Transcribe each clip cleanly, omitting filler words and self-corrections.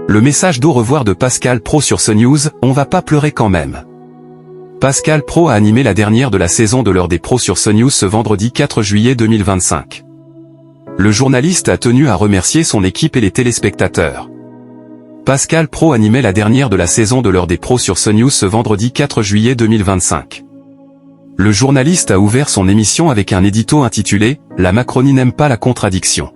Le message d'au revoir de Pascal Praud sur CNews, on va pas pleurer quand même. Pascal Praud a animé la dernière de la saison de l'heure des pros sur CNews ce vendredi 4 juillet 2025. Le journaliste a tenu à remercier son équipe et les téléspectateurs. Pascal Praud animait la dernière de la saison de l'heure des pros sur CNews ce vendredi 4 juillet 2025. Le journaliste a ouvert son émission avec un édito intitulé « La Macronie n'aime pas la contradiction ».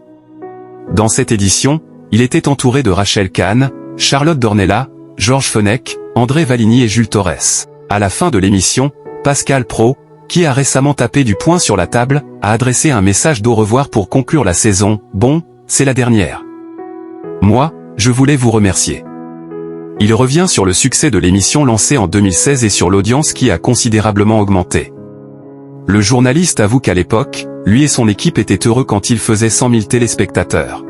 Dans cette édition, il était entouré de Rachel Kahn, Charlotte Dornelas, Georges Fenech, André Valigny et Jules Torres. À la fin de l'émission, Pascal Praud, qui a récemment tapé du poing sur la table, a adressé un message d'au revoir pour conclure la saison. « Bon, c'est la dernière. Moi, je voulais vous remercier. » Il revient sur le succès de l'émission lancée en 2016 et sur l'audience qui a considérablement augmenté. Le journaliste avoue qu'à l'époque, lui et son équipe étaient heureux quand il faisait 100 000 téléspectateurs.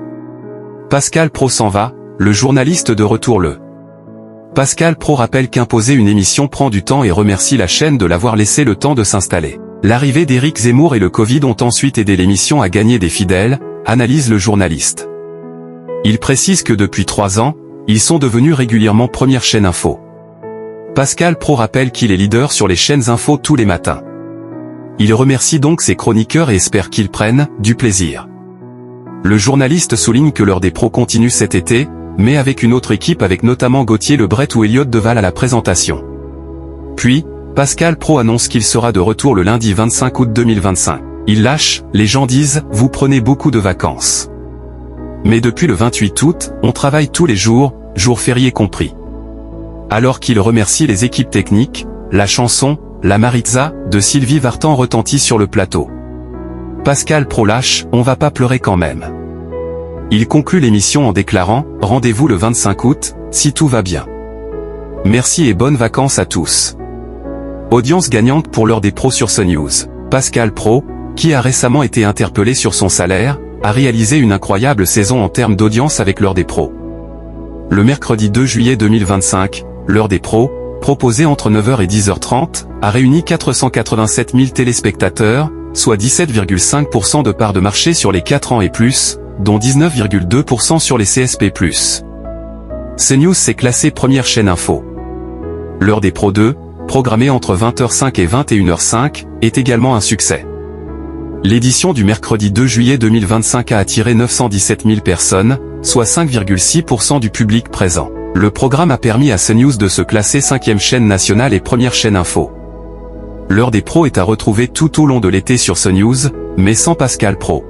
Pascal Praud s'en va, le journaliste de retour le. Pascal Praud rappelle qu'imposer une émission prend du temps et remercie la chaîne de l'avoir laissé le temps de s'installer. L'arrivée d'Éric Zemmour et le Covid ont ensuite aidé l'émission à gagner des fidèles, analyse le journaliste. Il précise que depuis 3 ans, ils sont devenus régulièrement première chaîne info. Pascal Praud rappelle qu'il est leader sur les chaînes info tous les matins. Il remercie donc ses chroniqueurs et espère qu'ils prennent du plaisir. Le journaliste souligne que l'heure des pros continue cet été, mais avec une autre équipe avec notamment Gauthier Lebret ou Elliott Deval à la présentation. Puis, Pascal Praud annonce qu'il sera de retour le lundi 25 août 2025. Il lâche, les gens disent, vous prenez beaucoup de vacances. Mais depuis le 28 août, on travaille tous les jours, jours fériés compris. Alors qu'il remercie les équipes techniques, la chanson, La Maritza, de Sylvie Vartan retentit sur le plateau. Pascal Praud lâche, on va pas pleurer quand même. Il conclut l'émission en déclarant, rendez-vous le 25 août, si tout va bien. Merci et bonnes vacances à tous. Audience gagnante pour l'heure des pros sur CNews. Pascal Praud, qui a récemment été interpellé sur son salaire, a réalisé une incroyable saison en termes d'audience avec l'heure des pros. Le mercredi 2 juillet 2025, l'heure des pros, proposée entre 9h et 10h30, a réuni 487 000 téléspectateurs, soit 17,5% de part de marché sur les 4 ans et plus, dont 19,2% sur les CSP+. CNews s'est classé première chaîne info. L'heure des pros 2, programmée entre 20h05 et 21h05, est également un succès. L'édition du mercredi 2 juillet 2025 a attiré 917 000 personnes, soit 5,6% du public présent. Le programme a permis à CNews de se classer 5e chaîne nationale et première chaîne info. L'heure des pros est à retrouver tout au long de l'été sur CNews, mais sans Pascal Praud.